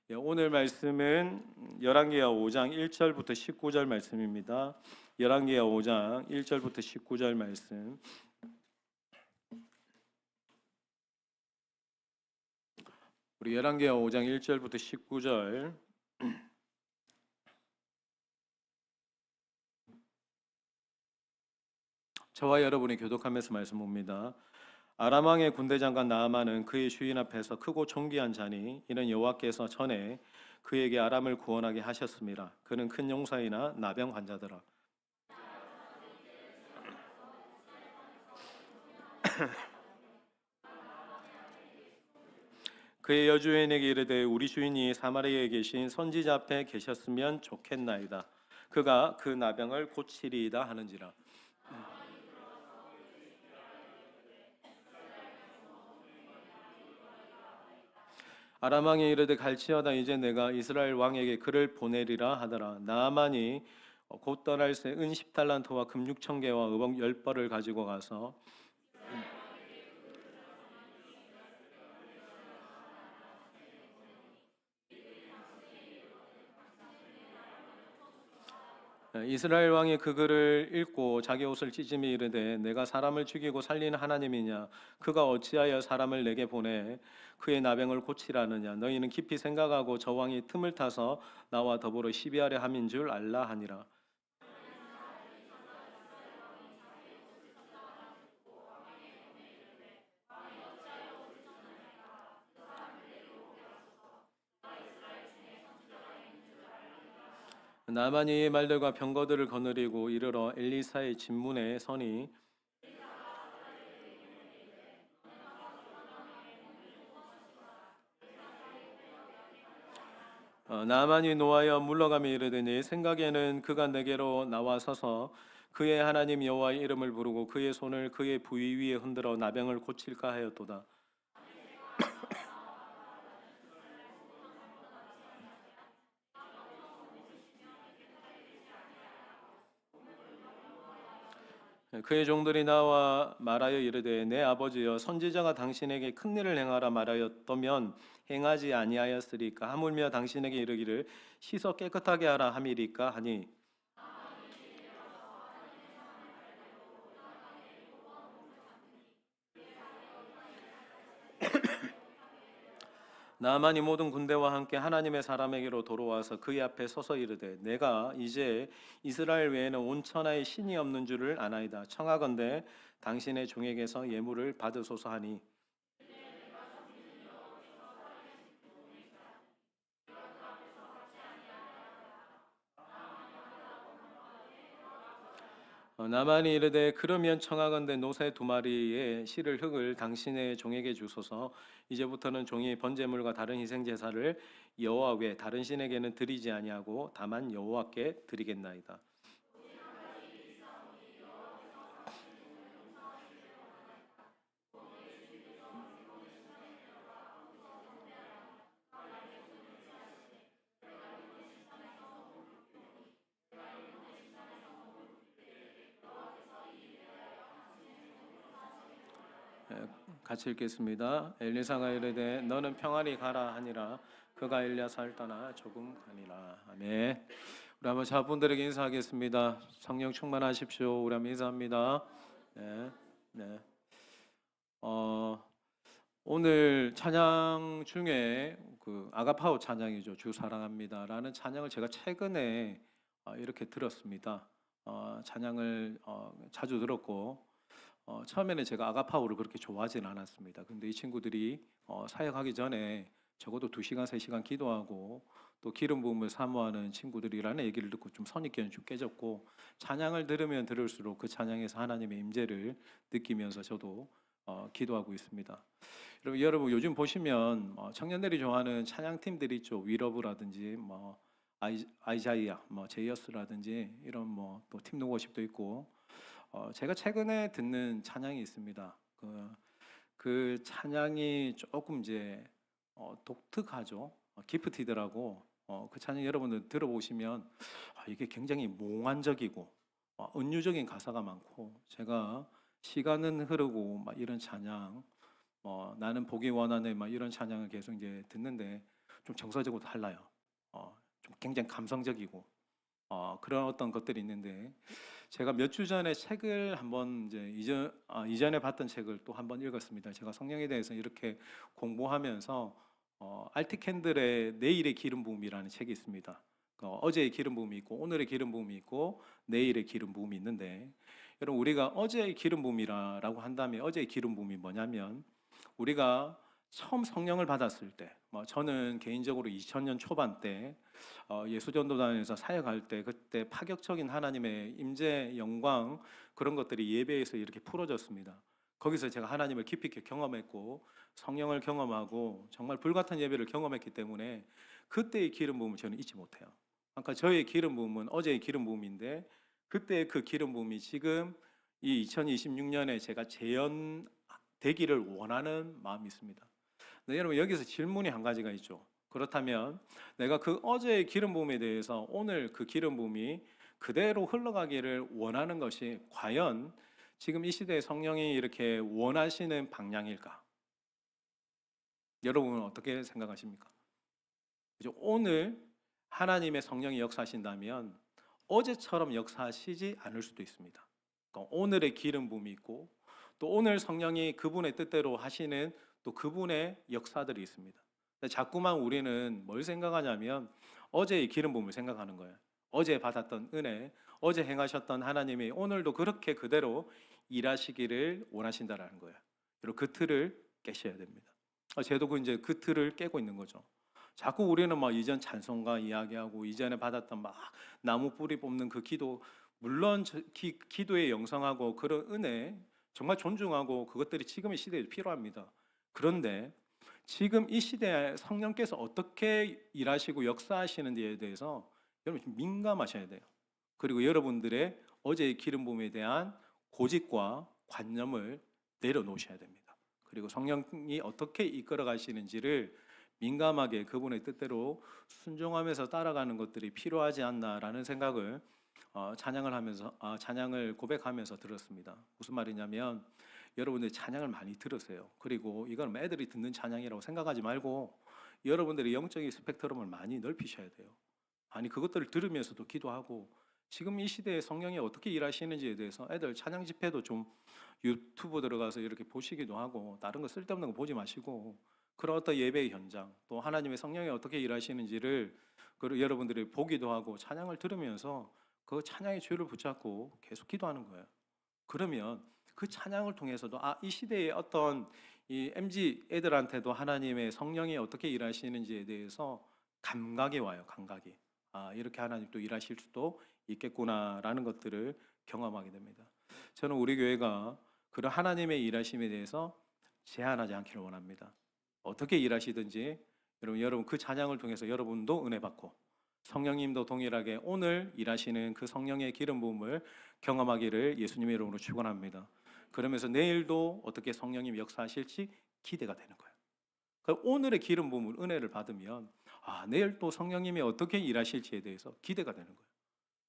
오늘 말씀은 열왕기하 5장 1절부터 19절 말씀입니다. 열왕기하 5장 1절부터 19절 말씀. 우리 열왕기하 5장 1절부터 19절. 저와 여러분이 교독하면서 말씀 봅니다. 아람 왕의 군대 장관 나아만은 그의 주인 앞에서 크고 존귀한 자니 이는 여호와께서 전에 그에게 아람을 구원하게 하셨습니다. 그는 큰 용사이나 나병 환자더라. 그의 여주인에게 이르되 우리 주인이 사마리아에 계신 선지자 앞에 계셨으면 좋겠나이다. 그가 그 나병을 고치리이다 하는지라. 아람 왕이 이르되 갈지어다 이제 내가 이스라엘 왕에게 그를 보내리라 하더라. 나아만이 곧 떠날 새 은 10달란트와 금 6,000개와 의복 10벌을 가지고 가서 이스라엘 왕이 그 글을 읽고 자기 옷을 찢으며 이르되 내가 사람을 죽이고 살리는 하나님이냐 그가 어찌하여 사람을 내게 보내 그의 나병을 고치라느냐 너희는 깊이 생각하고 저 왕이 틈을 타서 나와 더불어 시비하려 함인 줄 알라 하니라. 나만이 말들과 병거들을 거느리고 이르러 엘리사의 집문에 서니 나만이 노하여 물러가며 이르되 내 생각에는 그가 내게로 나와 서서 그의 하나님 여호와의 이름을 부르고 그의 손을 그의 부위 위에 흔들어 나병을 고칠까 하였도다. 그의 종들이 나와 말하여 이르되 내 아버지여 선지자가 당신에게 큰 일을 행하라 말하였다면 행하지 아니하였으리까 하물며 당신에게 이르기를 씻어 깨끗하게 하라 함이리까 하니 나만이 모든 군대와 함께 하나님의 사람에게로 돌아와서 그의 앞에 서서 이르되 내가 이제 이스라엘 외에는 온 천하에 신이 없는 줄을 아나이다. 청하건대 당신의 종에게서 예물을 받으소서 하니 나만이 이르되 그러면 청하건대 노새 2마리의 실을 흙을 당신의 종에게 주소서. 이제부터는 종이 번제물과 다른 희생 제사를 여호와 외 다른 신에게는 드리지 아니하고 다만 여호와께 드리겠나이다. 같이 읽겠습니다. 엘리사가 이르되 너는 평안히 가라 하니라. 그가 엘리야사를 떠나 조금 가니라. 아멘. 우리 한번 자분들에게 인사하겠습니다. 성령 충만하십시오. 우리 한번 인사합니다. 네, 네. 오늘 찬양 중에 그 아가파오 찬양이죠. 주 사랑합니다라는 찬양을 제가 최근에 이렇게 들었습니다. 찬양을 자주 들었고 처음에는 제가 아가파오를 그렇게 좋아하지는 않았습니다. 근데 이 친구들이 사역하기 전에 적어도 2시간, 3시간 기도하고 또 기름 부음을 사모하는 친구들이라는 얘기를 듣고 좀 선입견이 좀 깨졌고 찬양을 들으면 들을수록 그 찬양에서 하나님의 임재를 느끼면서 저도 기도하고 있습니다. 여러분 요즘 보시면 청년들이 좋아하는 찬양팀들 있죠. 위러브라든지 뭐 아이자이아, 뭐 제이어스라든지 이런 뭐 또 팀 누구십도 있고 제가 최근에 듣는 찬양이 있습니다. 그 찬양이 조금 이제 독특하죠. 기프티드라고 그 찬양 여러분들 들어보시면 이게 굉장히 몽환적이고 은유적인 가사가 많고 제가 시간은 흐르고 막 이런 찬양 나는 보기 원하네 막 이런 찬양을 계속 이제 듣는데 좀 정서적으로 달라요. 좀 굉장히 감성적이고 그런 어떤 것들이 있는데 제가 몇 주 전에 책을 한번 이제 이전에 봤던 책을 또 한번 읽었습니다. 제가 성령에 대해서 이렇게 공부하면서 알티 캔들의 내일의 기름 부음이라는 책이 있습니다. 어제의 기름 부음이 있고 오늘의 기름 부음이 있고 내일의 기름 부음이 있는데 여러분 우리가 어제의 기름 부음이라고 한다면 어제의 기름 부음이 뭐냐면 우리가 처음 성령을 받았을 때, 저는 개인적으로 2000년 초반 때 예수전도단에서 사역할 때 그때 파격적인 하나님의 임재 영광 그런 것들이 예배에서 이렇게 풀어졌습니다. 거기서 제가 하나님을 깊이 있게 경험했고 성령을 경험하고 정말 불같은 예배를 경험했기 때문에 그때의 기름 부음을 저는 잊지 못해요. 그러니까 저의 기름 부음은 어제의 기름 부음인데 그때의 그 기름 부음이 지금 이 2026년에 제가 재현되기를 원하는 마음이 있습니다. 네, 여러분 여기서 질문이 한 가지가 있죠. 그렇다면 내가 그 어제의 기름 부음에 대해서 오늘 그 기름 부음이 그대로 흘러가기를 원하는 것이 과연 지금 이 시대에 성령이 이렇게 원하시는 방향일까? 여러분은 어떻게 생각하십니까? 그죠? 오늘 하나님의 성령이 역사하신다면 어제처럼 역사하시지 않을 수도 있습니다. 그러니까 오늘의 기름 부음이 있고 또 오늘 성령이 그분의 뜻대로 하시는 또 그분의 역사들이 있습니다. 자꾸만 우리는 뭘 생각하냐면 어제의 기름 부음을 생각하는 거예요. 어제 받았던 은혜, 어제 행하셨던 하나님이 오늘도 그렇게 그대로 일하시기를 원하신다라는 거예요. 그리고 그 틀을 깨셔야 됩니다. 저도 이제 그 틀을 깨고 있는 거죠. 자꾸 우리는 막 이전 찬송가 이야기하고 이전에 받았던 막 나무 뿌리 뽑는 그 기도, 물론 기도에 영성하고 그런 은혜 정말 존중하고 그것들이 지금의 시대에 필요합니다. 그런데 지금 이 시대에 성령께서 어떻게 일하시고 역사하시는지에 대해서 여러분 좀 민감하셔야 돼요. 그리고 여러분들의 어제의 기름 부음에 대한 고집과 관념을 내려놓으셔야 됩니다. 그리고 성령이 어떻게 이끌어 가시는지를 민감하게 그분의 뜻대로 순종하면서 따라가는 것들이 필요하지 않나라는 생각을 찬양을 고백하면서 들었습니다. 무슨 말이냐면 여러분들이 찬양을 많이 들으세요. 그리고 이건 애들이 듣는 찬양이라고 생각하지 말고 여러분들의 영적인 스펙트럼을 많이 넓히셔야 돼요. 아니 그것들을 들으면서도 기도하고 지금 이 시대에 성령이 어떻게 일하시는지에 대해서 애들 찬양 집회도 좀 유튜브 들어가서 이렇게 보시기도 하고 다른 거 쓸데없는 거 보지 마시고 그런 어떤 예배의 현장 또 하나님의 성령이 어떻게 일하시는지를 여러분들이 보기도 하고 찬양을 들으면서 그 찬양의 주를 붙잡고 계속 기도하는 거예요. 그러면 그 찬양을 통해서도 이 시대의 어떤 이 MZ 애들한테도 하나님의 성령이 어떻게 일하시는지에 대해서 감각이 와요. 감각이. 이렇게 하나님 또 일하실 수도 있겠구나라는 것들을 경험하게 됩니다. 저는 우리 교회가 그런 하나님의 일하심에 대해서 제한하지 않기를 원합니다. 어떻게 일하시든지 여러분 그 찬양을 통해서 여러분도 은혜 받고 성령님도 동일하게 오늘 일하시는 그 성령의 기름 부음을 경험하기를 예수님의 이름으로 축원합니다. 그러면서 내일도 어떻게 성령님이 역사하실지 기대가 되는 거예요. 그러니까 오늘의 기름 부음을 은혜를 받으면 내일 또 성령님이 어떻게 일하실지에 대해서 기대가 되는 거예요.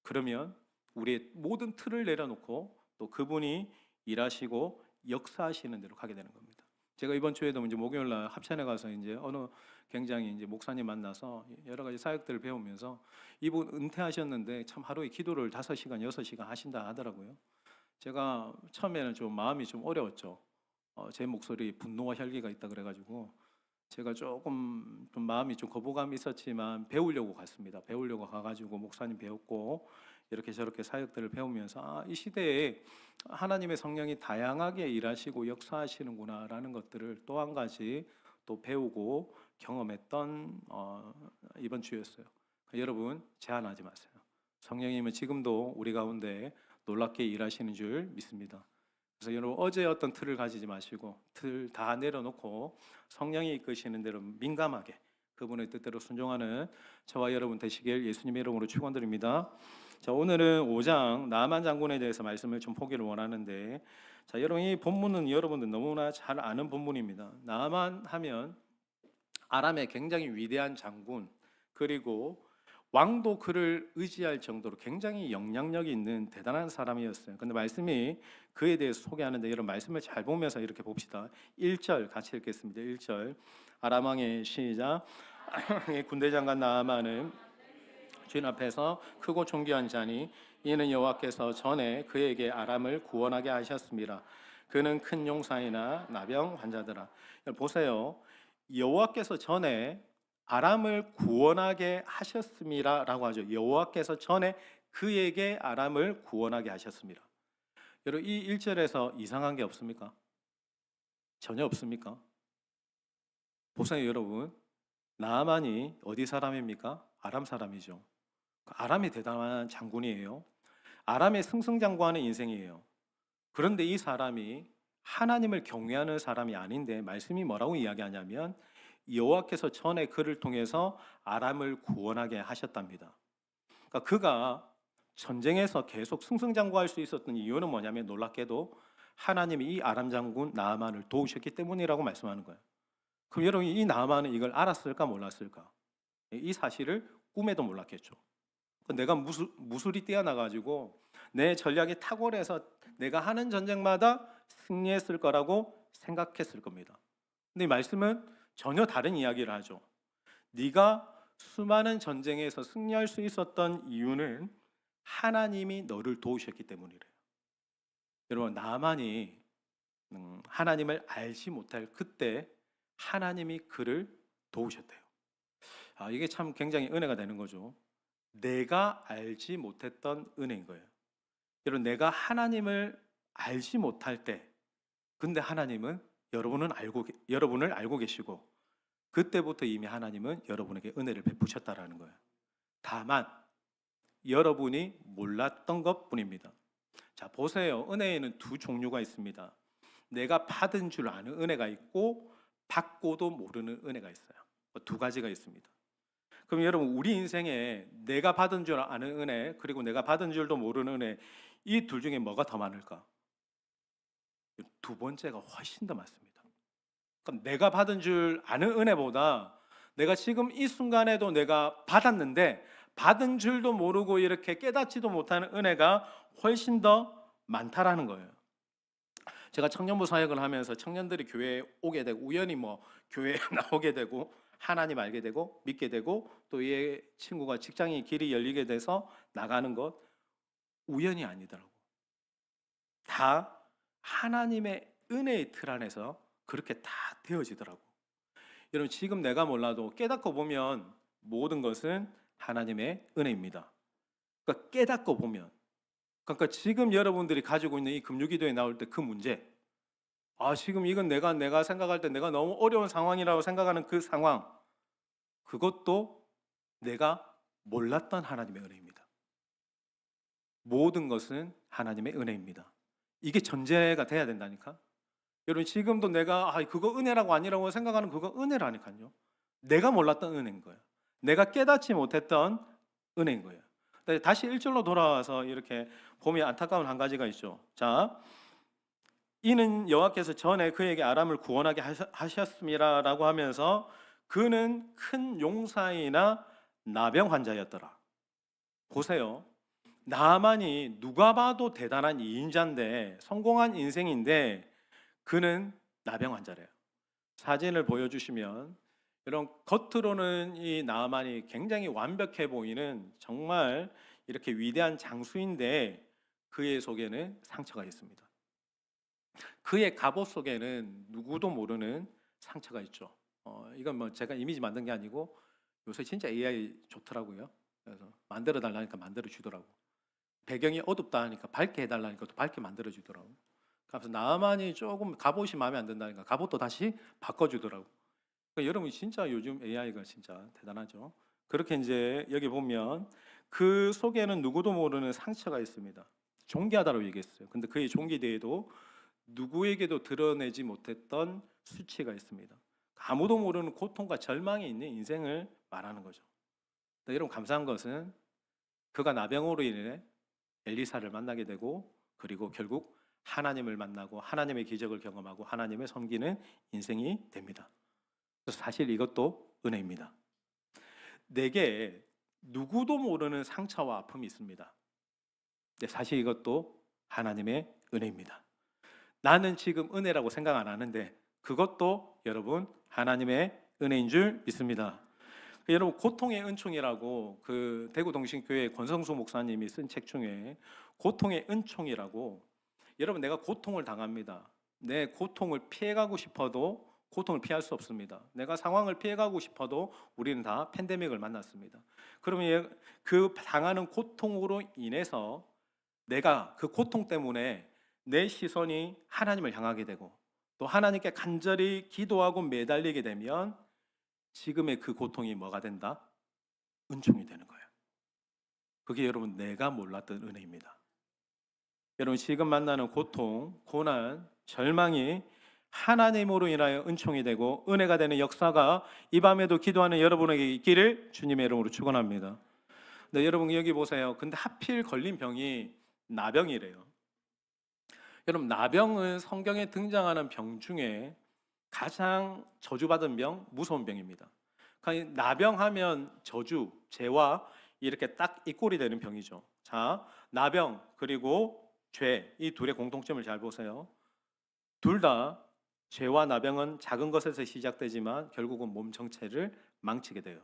그러면 우리의 모든 틀을 내려놓고 또 그분이 일하시고 역사하시는 대로 가게 되는 겁니다. 제가 이번 주에도 이제 목요일 날 합천에 가서 이제 어느 굉장히 이제 목사님 만나서 여러 가지 사역들을 배우면서 이분 은퇴하셨는데 참 하루에 기도를 5시간, 6시간 하신다 하더라고요. 제가 처음에는 좀 마음이 좀 어려웠죠. 제 목소리 분노와 혈기가 있다 그래가지고 제가 조금 좀 마음이 좀 거부감이 있었지만 배우려고 갔습니다. 배우려고 가가지고 목사님 배웠고 이렇게 저렇게 사역들을 배우면서 이 시대에 하나님의 성령이 다양하게 일하시고 역사하시는구나라는 것들을 또 한 가지 또 배우고 경험했던 이번 주였어요. 여러분 제한하지 마세요. 성령님은 지금도 우리 가운데 놀랍게 일하시는 줄 믿습니다. 그래서 여러분 어제 어떤 틀을 가지지 마시고 틀 다 내려놓고 성령이 이끄시는 대로 민감하게 그분의 뜻대로 순종하는 저와 여러분 되시길 예수님의 이름으로 축원드립니다. 자, 오늘은 5장 나만 장군에 대해서 말씀을 좀 보기를 원하는데 자, 여러분 이 본문은 여러분들 너무나 잘 아는 본문입니다. 나만 하면 아람의 굉장히 위대한 장군 그리고 왕도 그를 의지할 정도로 굉장히 영향력이 있는 대단한 사람이었어요. 근데 말씀이 그에 대해서 소개하는데 여러분 말씀을 잘 보면서 이렇게 봅시다. 1절 같이 읽겠습니다. 1절 아람 왕의 시작 군대 장관 나아만은 주인 앞에서 크고 존귀한 자니 이는 여호와께서 전에 그에게 아람을 구원하게 하셨습니다. 그는 큰 용사이나 나병 환자더라. 보세요. 여호와께서 전에 아람을 구원하게 하셨습니다라고 하죠. 여호와께서 전에 그에게 아람을 구원하게 하셨습니다. 여러분 이 1절에서 이상한 게 없습니까? 전혀 없습니까? 보세요 여러분. 나아만이 어디 사람입니까? 아람 사람이죠. 아람이 대단한 장군이에요. 아람의 승승장구하는 인생이에요. 그런데 이 사람이 하나님을 경외하는 사람이 아닌데 말씀이 뭐라고 이야기하냐면 여호와께서 전에 그를 통해서 아람을 구원하게 하셨답니다. 그러니까 그가 전쟁에서 계속 승승장구할 수 있었던 이유는 뭐냐면 놀랍게도 하나님이 이 아람 장군 나아만을 도우셨기 때문이라고 말씀하는 거예요. 그럼 여러분 이 나아만은 이걸 알았을까 몰랐을까? 이 사실을 꿈에도 몰랐겠죠. 내가 무술이 뛰어나가지고 내 전략이 탁월해서 내가 하는 전쟁마다 승리했을 거라고 생각했을 겁니다. 근데 이 말씀은 전혀 다른 이야기를 하죠. 네가 수많은 전쟁에서 승리할 수 있었던 이유는 하나님이 너를 도우셨기 때문이래요. 여러분 나만이 하나님을 알지 못할 그때 하나님이 그를 도우셨대요. 이게 참 굉장히 은혜가 되는 거죠. 내가 알지 못했던 은혜인 거예요. 여러분 내가 하나님을 알지 못할 때 근데 하나님은 여러분을 알고 계시고 그때부터 이미 하나님은 여러분에게 은혜를 베푸셨다라는 거예요. 다만 여러분이 몰랐던 것뿐입니다. 자, 보세요. 은혜에는 두 종류가 있습니다. 내가 받은 줄 아는 은혜가 있고 받고도 모르는 은혜가 있어요. 두 가지가 있습니다. 그럼 여러분 우리 인생에 내가 받은 줄 아는 은혜 그리고 내가 받은 줄도 모르는 은혜 이 둘 중에 뭐가 더 많을까? 두 번째가 훨씬 더 많습니다. 그럼 내가 받은 줄 아는 은혜보다 내가 지금 이 순간에도 내가 받았는데 받은 줄도 모르고 이렇게 깨닫지도 못하는 은혜가 훨씬 더 많다라는 거예요. 제가 청년부 사역을 하면서 청년들이 교회에 오게 되고 우연히 교회에 나오게 되고 하나님 알게 되고 믿게 되고 또 이 친구가 직장이 길이 열리게 돼서 나가는 것 우연이 아니더라고. 다 하나님의 은혜의 틀 안에서 그렇게 다 되어지더라고. 여러분 지금 내가 몰라도 깨닫고 보면 모든 것은 하나님의 은혜입니다. 그러니까 깨닫고 보면 그러니까 지금 여러분들이 가지고 있는 이 금요기도에 나올 때 그 문제 지금 이건 내가 생각할 때 내가 너무 어려운 상황이라고 생각하는 그 상황 그것도 내가 몰랐던 하나님의 은혜입니다. 모든 것은 하나님의 은혜입니다. 이게 전제가 돼야 된다니까. 여러분 지금도 내가 그거 은혜라고 아니라고 생각하는 그거 은혜라니까요. 내가 몰랐던 은혜인 거예요. 내가 깨닫지 못했던 은혜인 거예요. 다시 1절로 돌아와서 이렇게 보면 안타까운 한 가지가 있죠. 자, 이는 여호와께서 전에 그에게 아람을 구원하게 하셨음이라라고 하면서 그는 큰 용사이나 나병 환자였더라. 보세요. 나만이 누가 봐도 대단한 이인자인데 성공한 인생인데 그는 나병 환자래요. 사진을 보여주시면 이런 겉으로는 이 나만이 굉장히 완벽해 보이는 정말 이렇게 위대한 장수인데 그의 속에는 상처가 있습니다. 그의 갑옷 속에는 누구도 모르는 상처가 있죠. 이건 제가 이미지 만든 게 아니고 요새 진짜 AI 좋더라고요. 그래서 만들어 달라니까 만들어 주더라고. 배경이 어둡다 하니까 밝게 해달라니까 또 밝게 만들어 주더라고. 그래서 나만이 조금 갑옷이 마음에 안 든다니까 갑옷도 다시 바꿔주더라고. 그러니까 여러분 진짜 요즘 AI가 진짜 대단하죠. 그렇게 이제 여기 보면 그 속에는 누구도 모르는 상처가 있습니다. 존귀하다고 얘기했어요. 근데 그의 존귀대에도 누구에게도 드러내지 못했던 수치가 있습니다. 아무도 모르는 고통과 절망이 있는 인생을 말하는 거죠. 여러분 감사한 것은 그가 나병으로 인해 엘리사를 만나게 되고 그리고 결국 하나님을 만나고 하나님의 기적을 경험하고 하나님을 섬기는 인생이 됩니다. 그래서 사실 이것도 은혜입니다. 내게 누구도 모르는 상처와 아픔이 있습니다. 근데 사실 이것도 하나님의 은혜입니다. 나는 지금 은혜라고 생각 안 하는데 그것도 여러분 하나님의 은혜인 줄 믿습니다. 여러분 고통의 은총이라고 그 대구 동신교회 권성수 목사님이 쓴 책 중에 고통의 은총이라고, 여러분 내가 고통을 당합니다. 내 고통을 피해가고 싶어도 고통을 피할 수 없습니다. 내가 상황을 피해가고 싶어도 우리는 다 팬데믹을 만났습니다. 그러면 그 당하는 고통으로 인해서 내가 그 고통 때문에 내 시선이 하나님을 향하게 되고 또 하나님께 간절히 기도하고 매달리게 되면 지금의 그 고통이 뭐가 된다? 은총이 되는 거예요. 그게 여러분 내가 몰랐던 은혜입니다. 여러분 지금 만나는 고통, 고난, 절망이 하나님으로 인하여 은총이 되고 은혜가 되는 역사가 이 밤에도 기도하는 여러분에게 있기를 주님의 이름으로 축원합니다. 네, 여러분 여기 보세요. 근데 하필 걸린 병이 나병이래요. 여러분 나병은 성경에 등장하는 병 중에 가장 저주받은 병, 무서운 병입니다. 그러니까 나병하면 저주, 죄와 이렇게 딱 이꼴이 되는 병이죠. 자, 나병 그리고 죄, 이 둘의 공통점을 잘 보세요. 둘 다 죄와 나병은 작은 것에서 시작되지만 결국은 몸 전체를 망치게 돼요.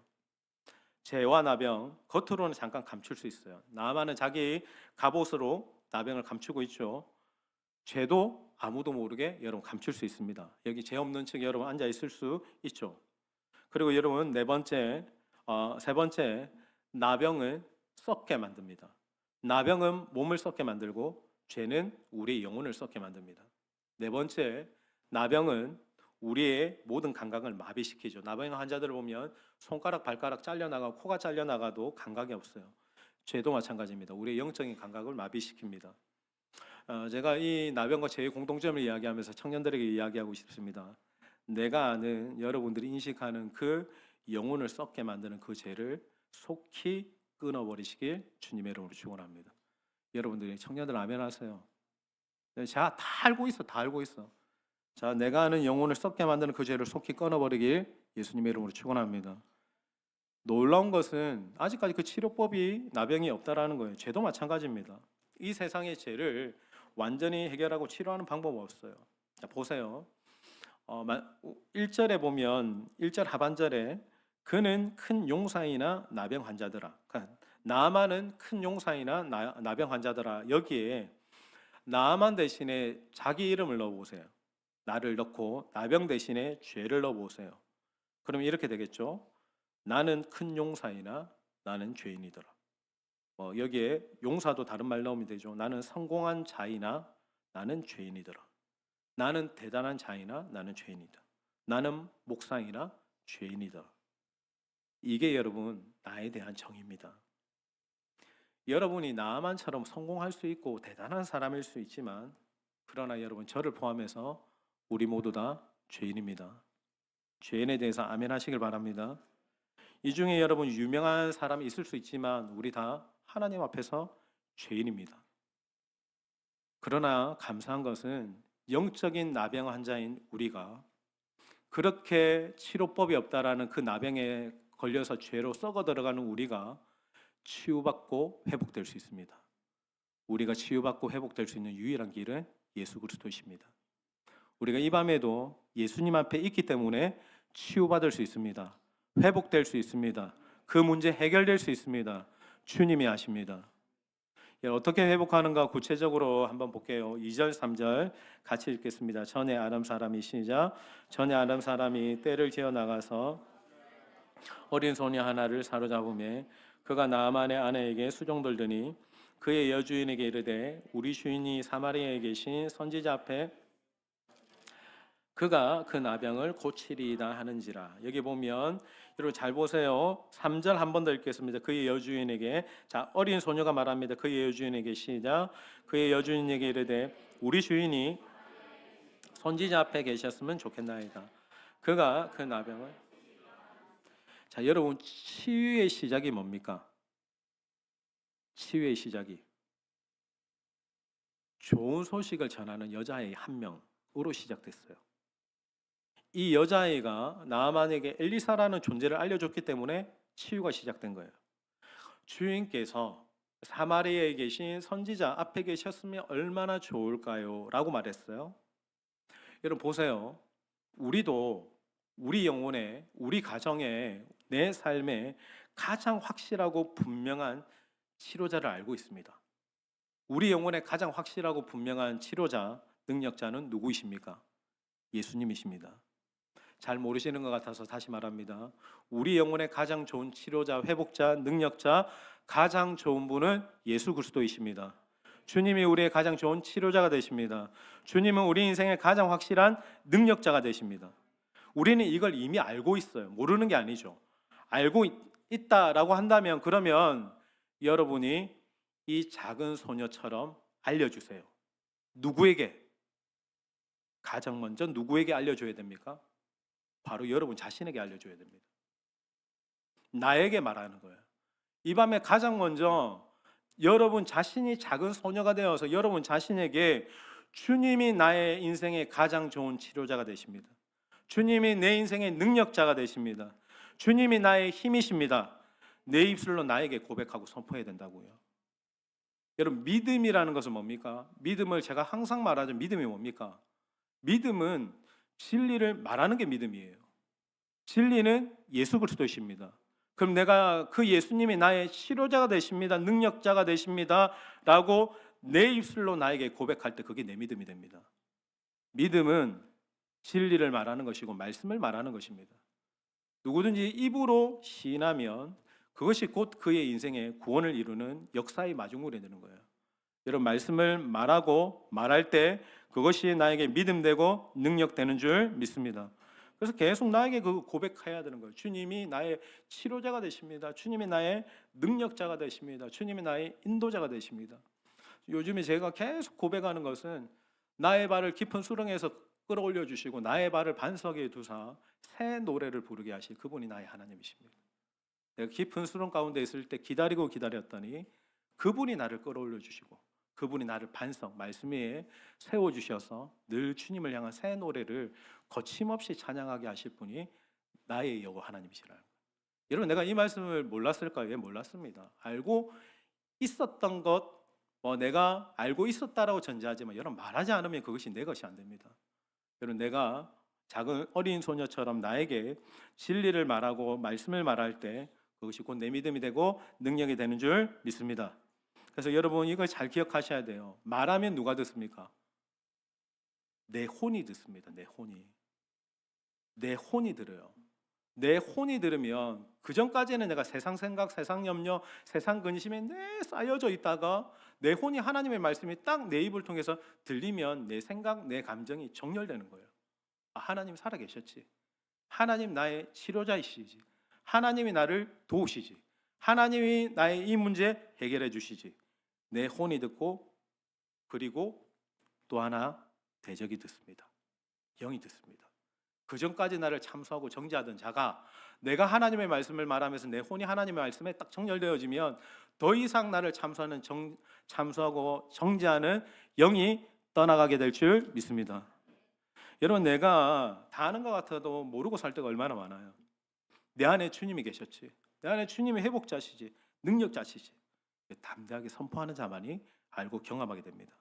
죄와 나병, 겉으로는 잠깐 감출 수 있어요. 나만은 자기 갑옷으로 나병을 감추고 있죠. 죄도 아무도 모르게 여러분 감출 수 있습니다. 여기 죄 없는 층에 여러분 앉아 있을 수 있죠. 그리고 여러분 세 번째, 나병은 썩게 만듭니다. 나병은 몸을 썩게 만들고 죄는 우리의 영혼을 썩게 만듭니다. 네 번째, 나병은 우리의 모든 감각을 마비시키죠. 나병 환자들을 보면 손가락, 발가락 잘려나가고 코가 잘려나가도 감각이 없어요. 죄도 마찬가지입니다. 우리의 영적인 감각을 마비시킵니다. 제가 이 나병과 죄의 공통점을 이야기하면서 청년들에게 이야기하고 싶습니다. 내가 아는 여러분들이 인식하는 그 영혼을 썩게 만드는 그 죄를 속히 끊어버리시길 주님의 이름으로 축원합니다. 여러분들이 청년들 아멘 하세요. 자, 다 알고 있어, 다 알고 있어. 자, 내가 아는 영혼을 썩게 만드는 그 죄를 속히 끊어버리길 예수님의 이름으로 축원합니다. 놀라운 것은 아직까지 그 치료법이 나병이 없다라는 거예요. 죄도 마찬가지입니다. 이 세상의 죄를 완전히 해결하고 치료하는 방법은 없어요. 자, 보세요. 1절에 보면 1절 하반절에 그는 큰 용사이나 나병 환자더라. 그러니까 나만은 큰 용사이나 나병 환자더라. 여기에 나만 대신에 자기 이름을 넣어보세요. 나를 넣고 나병 대신에 죄를 넣어보세요. 그럼 이렇게 되겠죠. 나는 큰 용사이나 나는 죄인이더라. 여기에 용사도 다른 말 넣으면 되죠. 나는 성공한 자이나 나는 죄인이더라. 나는 대단한 자이나 나는 죄인이다. 나는 목상이나 죄인이다. 이게 여러분 나에 대한 정의입니다. 여러분이 나만처럼 성공할 수 있고 대단한 사람일 수 있지만 그러나 여러분 저를 포함해서 우리 모두 다 죄인입니다. 죄인에 대해서 아멘 하시길 바랍니다. 이 중에 여러분 유명한 사람이 있을 수 있지만 우리 다 하나님 앞에서 죄인입니다. 그러나 감사한 것은 영적인 나병 환자인 우리가 그렇게 치료법이 없다라는 그 나병에 걸려서 죄로 썩어 들어가는 우리가 치유받고 회복될 수 있습니다. 우리가 치유받고 회복될 수 있는 유일한 길은 예수 그리스도이십니다. 우리가 이 밤에도 예수님 앞에 있기 때문에 치유받을 수 있습니다. 회복될 수 있습니다. 그 문제 해결될 수 있습니다. 주님이 아십니다. 어떻게 회복하는가 구체적으로 한번 볼게요. 2절, 3절 같이 읽겠습니다. 전에 아람 사람이 시작. 전에 아람 사람이 떼를 지어 나가서 어린 소녀 하나를 사로잡으며 그가 나아만의 아내에게 수종들더니 그의 여주인에게 이르되 우리 주인이 사마리아에 계신 선지자 앞에 그가 그 나병을 고치리이다 하는지라. 여기 보면 여러분 잘 보세요. 3절 한 번 더 읽겠습니다. 그의 여주인에게, 자 어린 소녀가 말합니다. 그의 여주인에게 시작. 그의 여주인에게 이르되 우리 주인이 선지자 앞에 계셨으면 좋겠나이다. 그가 그 나병을. 자 여러분 치유의 시작이 뭡니까? 치유의 시작이 좋은 소식을 전하는 여자아이 한 명으로 시작됐어요. 이 여자아이가 나아만에게 엘리사라는 존재를 알려줬기 때문에 치유가 시작된 거예요. 주인께서 사마리아에 계신 선지자 앞에 계셨으면 얼마나 좋을까요? 라고 말했어요. 여러분 보세요. 우리도 우리 영혼에, 우리 가정에 내 삶에 가장 확실하고 분명한 치료자를 알고 있습니다. 우리 영혼의 가장 확실하고 분명한 치료자, 능력자는 누구이십니까? 예수님이십니다. 잘 모르시는 것 같아서 다시 말합니다. 우리 영혼의 가장 좋은 치료자, 회복자, 능력자, 가장 좋은 분은 예수 그리스도이십니다. 주님이 우리의 가장 좋은 치료자가 되십니다. 주님은 우리 인생의 가장 확실한 능력자가 되십니다. 우리는 이걸 이미 알고 있어요. 모르는 게 아니죠. 알고 있다라고 한다면 그러면 여러분이 이 작은 소녀처럼 알려주세요. 누구에게? 가장 먼저 누구에게 알려줘야 됩니까? 바로 여러분 자신에게 알려줘야 됩니다. 나에게 말하는 거예요. 이 밤에 가장 먼저 여러분 자신이 작은 소녀가 되어서 여러분 자신에게 주님이 나의 인생의 가장 좋은 치료자가 되십니다. 주님이 내 인생의 능력자가 되십니다. 주님이 나의 힘이십니다. 내 입술로 나에게 고백하고 선포해야 된다고요. 여러분, 믿음이라는 것은 뭡니까? 믿음을 제가 항상 말하죠. 믿음이 뭡니까? 믿음은 진리를 말하는 게 믿음이에요. 진리는 예수 그리스도이십니다. 그럼 내가 그 예수님이 나의 치료자가 되십니다. 능력자가 되십니다. 라고 내 입술로 나에게 고백할 때 그게 내 믿음이 됩니다. 믿음은 진리를 말하는 것이고 말씀을 말하는 것입니다. 누구든지 입으로 시인하면 그것이 곧 그의 인생의 구원을 이루는 역사의 마중물이 되는 거예요. 여러분, 말씀을 말하고 말할 때 그것이 나에게 믿음되고 능력되는 줄 믿습니다. 그래서 계속 나에게 그 고백해야 되는 거예요. 주님이 나의 치료자가 되십니다. 주님이 나의 능력자가 되십니다. 주님이 나의 인도자가 되십니다. 요즘에 제가 계속 고백하는 것은 나의 발을 깊은 수렁에서 끌어올려 주시고 나의 발을 반석에 두사 새 노래를 부르게 하실 그분이 나의 하나님이십니다. 내가 깊은 수렁 가운데 있을 때 기다렸더니 그분이 나를 끌어올려 주시고 그분이 나를 반석, 말씀 위에 세워주셔서 늘 주님을 향한 새 노래를 거침없이 찬양하게 하실 분이 나의 여호와 하나님이시라는 거예요. 여러분, 내가 이 말씀을 몰랐을까요? 왜 몰랐습니다. 알고 있었던 것, 내가 알고 있었다라고 전제하지만 여러분, 말하지 않으면 그것이 내 것이 안 됩니다. 여러분, 내가 작은 어린 소녀처럼 나에게 진리를 말하고 말씀을 말할 때 그것이 곧 내 믿음이 되고 능력이 되는 줄 믿습니다. 그래서 여러분, 이걸 잘 기억하셔야 돼요. 말하면 누가 듣습니까? 내 혼이 듣습니다. 내 혼이. 내 혼이 들어요. 내 혼이 들으면 그 전까지는 내가 세상 생각, 세상 염려, 세상 근심에 내 쌓여져 있다가 내 혼이 하나님의 말씀이 딱 내 입을 통해서 들리면 내 생각, 내 감정이 정렬되는 거예요. 아, 하나님 살아계셨지. 하나님 나의 치료자이시지. 하나님이 나를 도우시지. 하나님이 나의 이 문제 해결해 주시지. 내 혼이 듣고, 그리고 또 하나 대적이 듣습니다. 영이 듣습니다. 그 전까지 나를 참소하고 정죄하던 자가 내가 하나님의 말씀을 말하면서 내 혼이 하나님의 말씀에 딱 정렬되어지면 더 이상 나를 참소하고 정죄하는 영이 떠나가게 될 줄 믿습니다. 여러분, 내가 다 아는 것 같아도 모르고 살 때가 얼마나 많아요. 내 안에 주님이 계셨지. 내 안에 주님이 회복자시지, 능력자시지. 담대하게 선포하는 자만이 알고 경험하게 됩니다.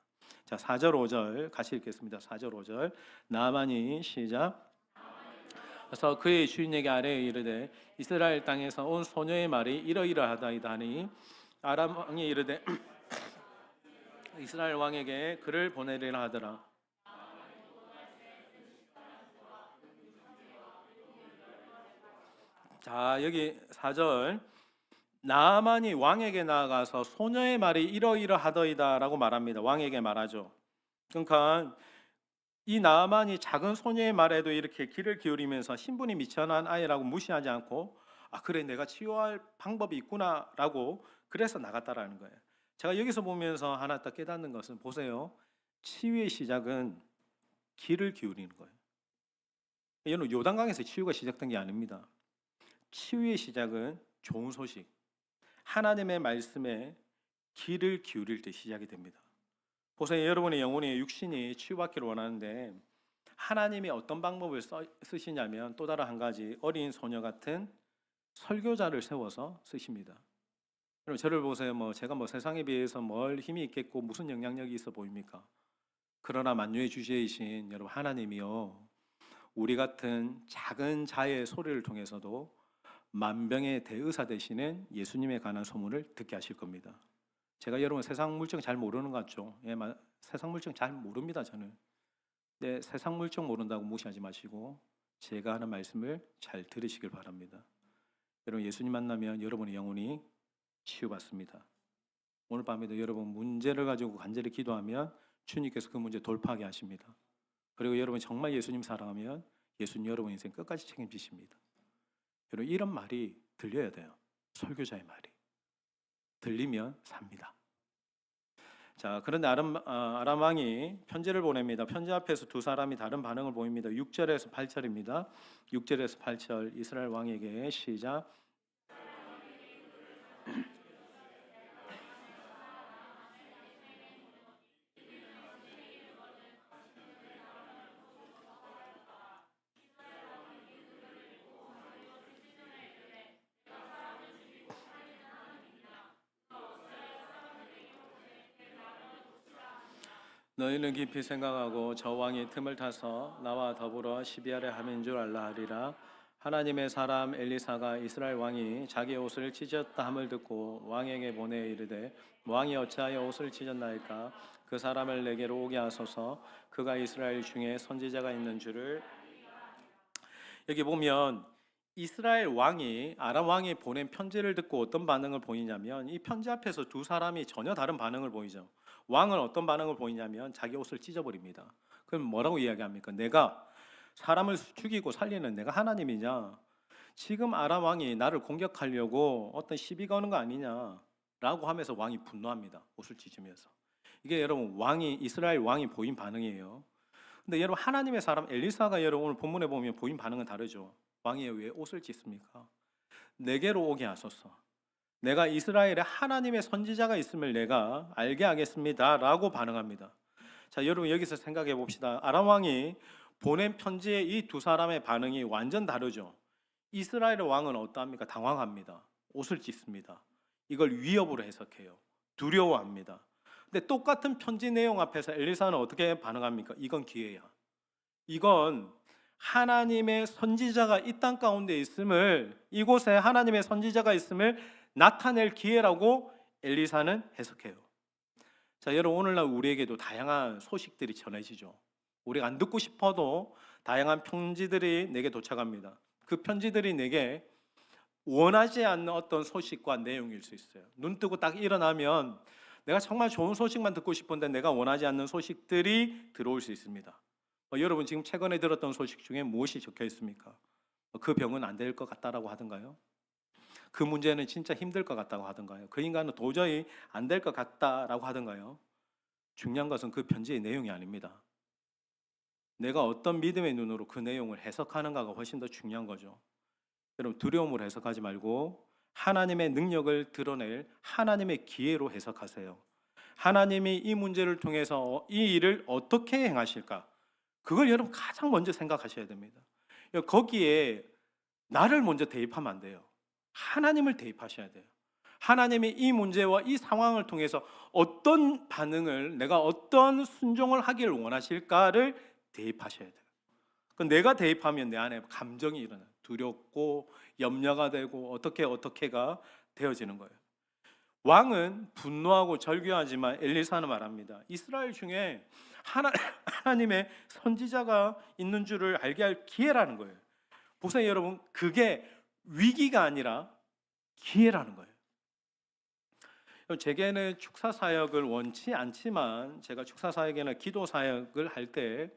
자, 4절 5절 같이 읽겠습니다. 4절 5절. 나만이 시작. 그래서 그의 주인에게 아뢰어 이르되 이스라엘 땅에서 온 소녀의 말이 이러이러하다이다 하니 아람 왕이 이르되 이스라엘 왕에게 그를 보내리라 하더라. 자, 여기 4절. 나만이 왕에게 나아가서 소녀의 말이 이러이러하더이다 라고 말합니다. 왕에게 말하죠. 그러니까 이 나만이 작은 소녀의 말에도 이렇게 귀를 기울이면서 신분이 미천한 아이라고 무시하지 않고 아, 그래, 내가 치유할 방법이 있구나 라고 그래서 나갔다라는 거예요. 제가 여기서 보면서 하나 딱 깨닫는 것은, 보세요, 치유의 시작은 귀를 기울이는 거예요. 여러분, 요단강에서 치유가 시작된 게 아닙니다. 치유의 시작은 좋은 소식, 하나님의 말씀에 귀를 기울일 때 시작이 됩니다. 보세요, 여러분의 영혼이 육신이 치유받기를 원하는데 하나님이 어떤 방법을 쓰시냐면 또 다른 한 가지, 어린 소녀 같은 설교자를 세워서 쓰십니다. 여러분, 저를 보세요. 제가 세상에 비해서 뭘 힘이 있겠고 무슨 영향력이 있어 보입니까? 그러나 만유의 주제이신 여러분 하나님이요, 우리 같은 작은 자의 소리를 통해서도 만병의 대의사 되시는 예수님에 관한 소문을 듣게 하실 겁니다. 제가 여러분 세상 물정 잘 모르는 것 같죠? 예, 세상 물정 잘 모릅니다, 저는. 네, 세상 물정 모른다고 무시하지 마시고 제가 하는 말씀을 잘 들으시길 바랍니다. 여러분, 예수님 만나면 여러분의 영혼이 치유받습니다. 오늘 밤에도 여러분 문제를 가지고 간절히 기도하면 주님께서 그 문제 돌파하게 하십니다. 그리고 여러분 정말 예수님 사랑하면 예수님 여러분 인생 끝까지 책임지십니다. 여러분, 이런 말이 들려야 돼요. 설교자의 말이 들리면 삽니다. 자, 그런데 아람 왕이 편지를 보냅니다. 편지 앞에서 두 사람이 다른 반응을 보입니다. 6절에서 8절입니다. 6절에서 8절 이스라엘 왕에게 시작. 너희는 깊이 생각하고 저 왕이 틈을 타서 나와 더불어 시비하려 함인 줄 알라 하리라. 하나님의 사람 엘리사가 이스라엘 왕이 자기 옷을 찢었다 함을 듣고 왕에게 보내 이르되 왕이 어찌하여 옷을 찢었나이까? 그 사람을 내게로 오게 하소서. 그가 이스라엘 중에 선지자가 있는 줄을. 여기 보면 이스라엘 왕이 아람 왕이 보낸 편지를 듣고 어떤 반응을 보이냐면 이 편지 앞에서 두 사람이 전혀 다른 반응을 보이죠. 왕은 어떤 반응을 보이냐면 자기 옷을 찢어버립니다. 그럼 뭐라고 이야기합니까? 내가 사람을 죽이고 살리는 내가 하나님이냐? 지금 아람 왕이 나를 공격하려고 어떤 시비 거는 거 아니냐라고 하면서 왕이 분노합니다. 옷을 찢으면서. 이게 여러분 왕이 이스라엘 왕이 보인 반응이에요. 근데 여러분 하나님의 사람 엘리사가 여러분 오늘 본문에 보면 보인 반응은 다르죠. 왕이 왜 옷을 찢습니까? 내게로 오게 하소서. 내가 이스라엘에 하나님의 선지자가 있음을 내가 알게 하겠습니다 라고 반응합니다. 자, 여러분 여기서 생각해 봅시다. 아람 왕이 보낸 편지의 이 두 사람의 반응이 완전 다르죠. 이스라엘 왕은 어떠합니까? 당황합니다. 옷을 찢습니다. 이걸 위협으로 해석해요. 두려워합니다. 근데 똑같은 편지 내용 앞에서 엘리사는 어떻게 반응합니까? 이건 기회야. 이건 하나님의 선지자가 이 땅 가운데 있음을, 이곳에 하나님의 선지자가 있음을 나타낼 기회라고 엘리사는 해석해요. 자, 여러분 오늘날 우리에게도 다양한 소식들이 전해지죠. 우리가 안 듣고 싶어도 다양한 편지들이 내게 도착합니다. 그 편지들이 내게 원하지 않는 어떤 소식과 내용일 수 있어요. 눈 뜨고 딱 일어나면 내가 정말 좋은 소식만 듣고 싶은데 내가 원하지 않는 소식들이 들어올 수 있습니다. 여러분 지금 최근에 들었던 소식 중에 무엇이 적혀 있습니까? 그 병은 안 될 것 같다라고 하던가요? 그 문제는 진짜 힘들 것 같다고 하던가요? 그 인간은 도저히 안 될 것 같다라고 하던가요? 중요한 것은 그 편지의 내용이 아닙니다. 내가 어떤 믿음의 눈으로 그 내용을 해석하는가가 훨씬 더 중요한 거죠. 여러분 두려움으로 해석하지 말고 하나님의 능력을 드러낼 하나님의 기회로 해석하세요. 하나님이 이 문제를 통해서 이 일을 어떻게 행하실까? 그걸 여러분 가장 먼저 생각하셔야 됩니다. 거기에 나를 먼저 대입하면 안 돼요. 하나님을 대입하셔야 돼요. 하나님이 이 문제와 이 상황을 통해서 어떤 반응을, 내가 어떤 순종을 하기를 원하실까를 대입하셔야 돼요. 내가 대입하면 내 안에 감정이 일어나요. 두렵고 염려가 되고 어떻게가 되어지는 거예요. 왕은 분노하고 절규하지만 엘리사는 말합니다. 이스라엘 중에 하나님의 선지자가 있는 줄을 알게 할 기회라는 거예요. 보세요 여러분, 그게 위기가 아니라 기회라는 거예요. 제게는 축사 사역을 원치 않지만 제가 축사 사역이나 기도 사역을 할 때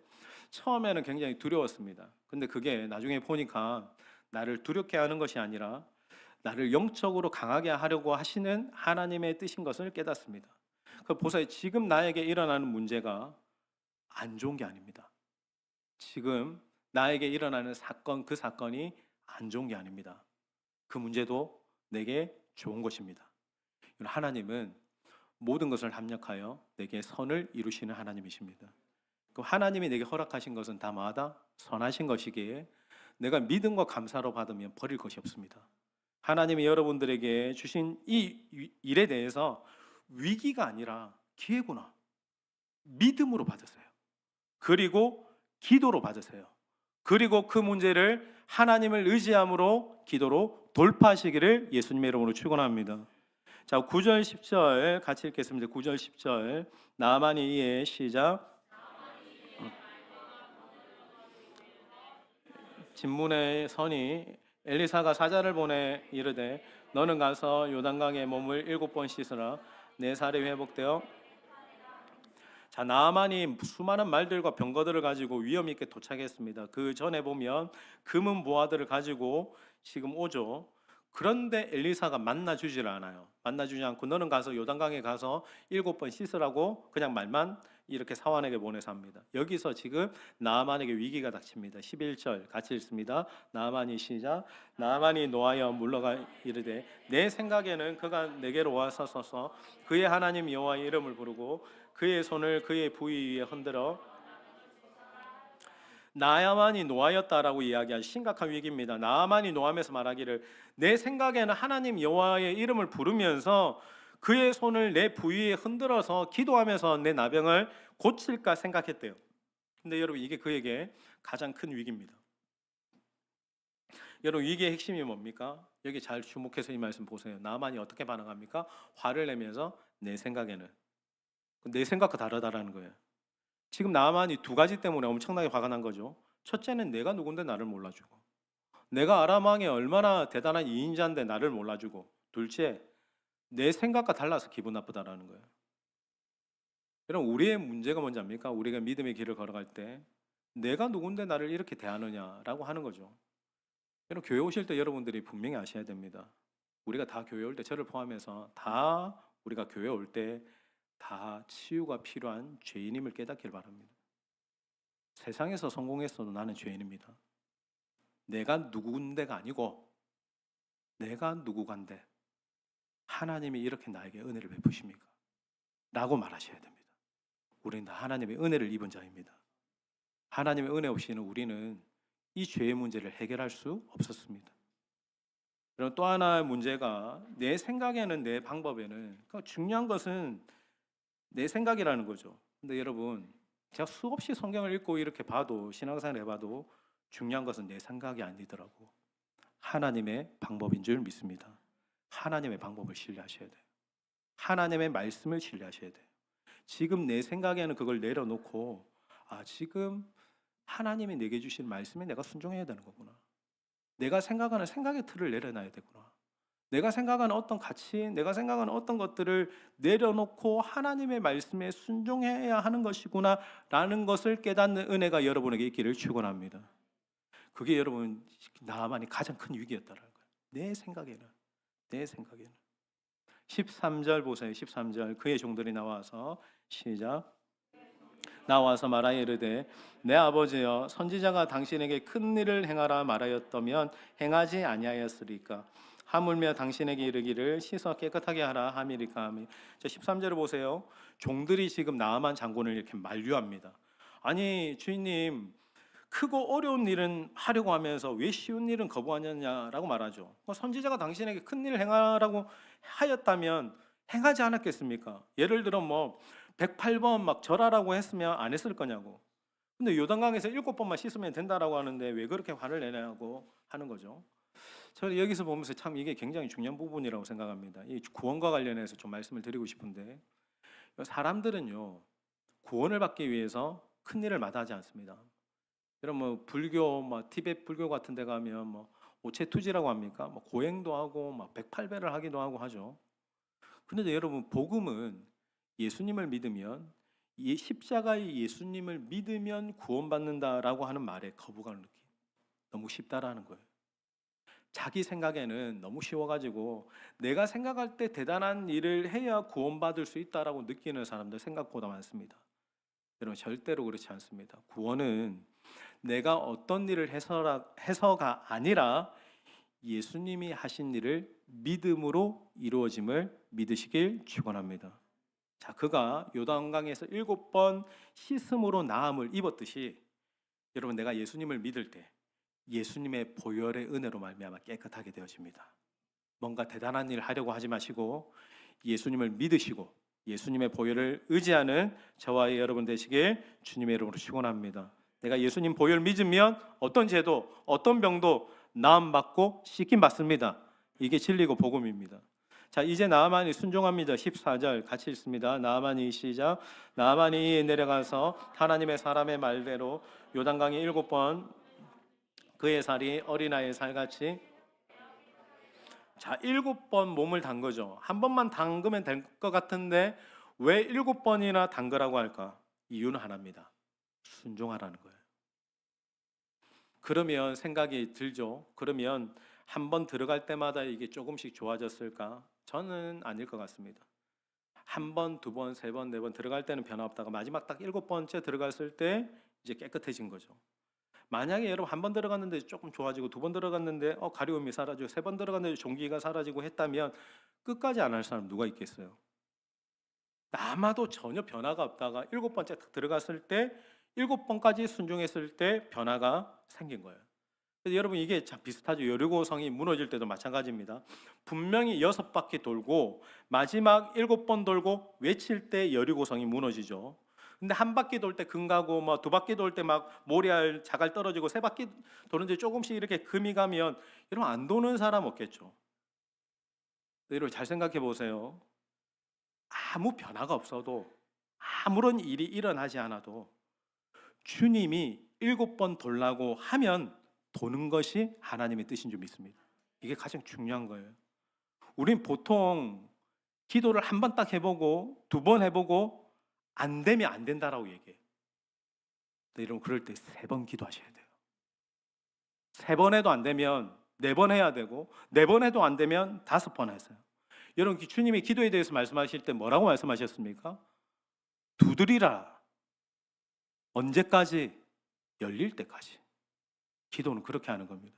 처음에는 굉장히 두려웠습니다. 근데 그게 나중에 보니까 나를 두렵게 하는 것이 아니라 나를 영적으로 강하게 하려고 하시는 하나님의 뜻인 것을 깨닫습니다. 보세요, 지금 나에게 일어나는 문제가 안 좋은 게 아닙니다. 지금 나에게 일어나는 사건, 그 사건이 안 좋은 게 아닙니다. 그 문제도 내게 좋은 것입니다. 하나님은 모든 것을 합력하여 내게 선을 이루시는 하나님이십니다. 하나님이 내게 허락하신 것은 다 뭐하다? 선하신 것이기에 내가 믿음과 감사로 받으면 버릴 것이 없습니다. 하나님이 여러분들에게 주신 이 일에 대해서 위기가 아니라 기회구나. 믿음으로 받으세요. 그리고 기도로 받으세요. 그리고 그 문제를 하나님을 의지함으로 기도로 돌파하시기를 예수님의 이름으로 축원합니다. 자, 9절 10절 같이 읽겠습니다. 9절 10절. 나만이 이에 시작. 진문의 선이 엘리사가 사자를 보내 이르되 너는 가서 요단강에 몸을 7번 씻으라. 내 살이 회복되어. 자, 나아만이 수많은 말들과 병거들을 가지고 위험 있게 도착했습니다. 그 전에 보면 금은 보화들을 가지고 지금 오죠. 그런데 엘리사가 만나주질 않아요. 만나주지 않고 너는 가서 요단강에 가서 7번 씻으라고 그냥 말만 이렇게 사환에게 보내서 합니다. 여기서 지금 나아만에게 위기가 닥칩니다. 11절 같이 읽습니다. 나아만이 시작. 나아만이 노하여 물러가 이르되 내 생각에는 그가 내게로 와서 서서 그의 하나님 여호와의 이름을 부르고 그의 손을 그의 부위 위에 흔들어. 나아만이 노하였다라고 이야기한 심각한 위기입니다. 나아만이 노하면서 말하기를 내 생각에는 하나님 여호와의 이름을 부르면서 그의 손을 내 부위에 흔들어서 기도하면서 내 나병을 고칠까 생각했대요. 근데 여러분 이게 그에게 가장 큰 위기입니다. 여러분 위기의 핵심이 뭡니까? 여기 잘 주목해서 이 말씀 보세요. 나아만이 어떻게 반응합니까? 화를 내면서 내 생각에는, 내 생각과 다르다라는 거예요. 지금 나만이 두 가지 때문에 엄청나게 화가 난 거죠. 첫째는 내가 누군데 나를 몰라주고, 내가 아람 왕이 얼마나 대단한 이인자인데 나를 몰라주고, 둘째, 내 생각과 달라서 기분 나쁘다라는 거예요. 여러분 우리의 문제가 뭔지 압니까? 우리가 믿음의 길을 걸어갈 때 내가 누군데 나를 이렇게 대하느냐라고 하는 거죠. 여러분 교회 오실 때 여러분들이 분명히 아셔야 됩니다. 우리가 다 교회 올 때 저를 포함해서 다 우리가 교회 올 때 다 치유가 필요한 죄인임을 깨닫길 바랍니다. 세상에서 성공했어도 나는 죄인입니다. 내가 누군데가 아니고 내가 누구간데 하나님이 이렇게 나에게 은혜를 베푸십니까? 라고 말하셔야 됩니다. 우리는 다 하나님의 은혜를 입은 자입니다. 하나님의 은혜 없이는 우리는 이 죄의 문제를 해결할 수 없었습니다. 그리고 또 하나의 문제가 내 생각에는, 내 방법에는, 중요한 것은 내 생각이라는 거죠. 근데 여러분 제가 수없이 성경을 읽고 이렇게 봐도, 신앙생활을 해봐도 중요한 것은 내 생각이 아니더라고. 하나님의 방법인 줄 믿습니다. 하나님의 방법을 신뢰하셔야 돼요. 하나님의 말씀을 신뢰하셔야 돼요. 지금 내 생각에는 그걸 내려놓고 지금 하나님이 내게 주신 말씀에 내가 순종해야 되는 거구나. 내가 생각하는 생각의 틀을 내려놔야 되구나. 내가 생각하는 어떤 가치, 내가 생각하는 어떤 것들을 내려놓고 하나님의 말씀에 순종해야 하는 것이구나 라는 것을 깨닫는 은혜가 여러분에게 있기를 축원합니다. 그게 여러분 나만이 가장 큰 위기였다는 거예요. 내 생각에는 13절 보세요. 13절 그의 종들이 나와서 시작. 나와서 말하여 이르되 내 아버지여 선지자가 당신에게 큰 일을 행하라 말하였다면 행하지 아니하였으리까? 하물며 당신에게 이르기를 씻어 깨끗하게 하라 함이리까 하미. 13절을 보세요. 종들이 지금 나아만 장군을 이렇게 만류합니다. 아니 주인님, 크고 어려운 일은 하려고 하면서 왜 쉬운 일은 거부하느냐라고 말하죠. 선지자가 당신에게 큰 일을 행하라고 하였다면 행하지 않았겠습니까? 예를 들어 108번 막 절하라고 했으면 안 했을 거냐고. 근데 요단강에서 7번만 씻으면 된다라고 하는데 왜 그렇게 화를 내냐고 하는 거죠. 저는 여기서 보면서 참 이게 굉장히 중요한 부분이라고 생각합니다. 이 구원과 관련해서 좀 말씀을 드리고 싶은데, 사람들은요 구원을 받기 위해서 큰 일을 마다하지 않습니다. 여러분 불교, 티베트 불교 같은 데 가면 오체투지라고 합니까? 고행도 하고 108배를 하기도 하고 하죠. 근데 여러분 복음은 예수님을 믿으면, 십자가의 예수님을 믿으면 구원받는다라고 하는 말에 거부감을 느끼. 너무 쉽다라는 거예요. 자기 생각에는 너무 쉬워가지고 내가 생각할 때 대단한 일을 해야 구원받을 수 있다라고 느끼는 사람들 생각보다 많습니다. 여러분 절대로 그렇지 않습니다. 구원은 내가 어떤 일을 해서가 아니라 예수님이 하신 일을 믿음으로 이루어짐을 믿으시길 축원합니다. 자, 그가 요단강에서 7번 씻음으로 나음을 입었듯이 여러분 내가 예수님을 믿을 때 예수님의 보혈의 은혜로 말미암아 깨끗하게 되어집니다. 뭔가 대단한 일을 하려고 하지 마시고 예수님을 믿으시고 예수님의 보혈을 의지하는 저와 여러분 되시길 주님의 이름으로 축원합니다. 내가 예수님 보혈 믿으면 어떤 죄도 어떤 병도 나음받고 씻김 받습니다. 이게 진리고 복음입니다. 자, 이제 나아만이 순종합니다. 14절 같이 읽습니다. 나아만이 시작. 나아만이 내려가서 하나님의 사람의 말대로 요단강에 7번 그의 살이 어린아이의 살같이. 자, 7번 몸을 담그죠. 한 번만 담그면 될 것 같은데 왜 7번이나 담그라고 할까? 이유는 하나입니다. 순종하라는 거예요. 그러면 생각이 들죠. 그러면 한 번 들어갈 때마다 이게 조금씩 좋아졌을까? 저는 아닐 것 같습니다. 한 번, 두 번, 세 번, 네 번 들어갈 때는 변화 없다가 마지막 딱 7번째 들어갔을 때 이제 깨끗해진 거죠. 만약에 여러분 한 번 들어갔는데 조금 좋아지고 두 번 들어갔는데 가려움이 사라지고 세 번 들어갔는데 종기가 사라지고 했다면 끝까지 안 할 사람 누가 있겠어요? 아마도 전혀 변화가 없다가 7번째 딱 들어갔을 때 7번까지 순종했을 때 변화가 생긴 거예요. 그래서 여러분 이게 참 비슷하죠. 여리고성이 무너질 때도 마찬가지입니다. 분명히 6바퀴 돌고 마지막 7번 돌고 외칠 때 여리고성이 무너지죠. 근데 한 바퀴 돌 때 금가고 뭐 두 바퀴 돌 때 막 모래알 자갈 떨어지고 세 바퀴 도는데 조금씩 이렇게 금이 가면 여러분 안 도는 사람 없겠죠. 여러분 잘 생각해 보세요. 아무 변화가 없어도 아무런 일이 일어나지 않아도 주님이 7번 돌라고 하면 도는 것이 하나님의 뜻인 줄 믿습니다. 이게 가장 중요한 거예요. 우린 보통 기도를 한 번 딱 해보고 두 번 해보고 안 되면 안 된다라고 얘기해요. 여러분 그럴 때 3번 기도하셔야 돼요. 3번 해도 안 되면 4번 해야 되고 4번 해도 안 되면 5번 하세요. 여러분 주님이 기도에 대해서 말씀하실 때 뭐라고 말씀하셨습니까? 두드리라. 언제까지? 열릴 때까지. 기도는 그렇게 하는 겁니다.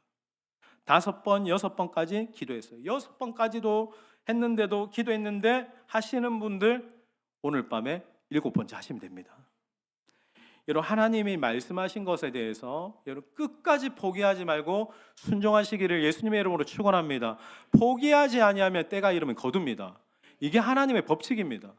5번, 6번까지 기도했어요. 6번까지도 했는데도 기도했는데 하시는 분들 오늘 밤에 7번째 하시면 됩니다. 여러분 하나님이 말씀하신 것에 대해서 여러분 끝까지 포기하지 말고 순종하시기를 예수님의 이름으로 축원합니다. 포기하지 아니하면 때가 이르면 거둡니다. 이게 하나님의 법칙입니다.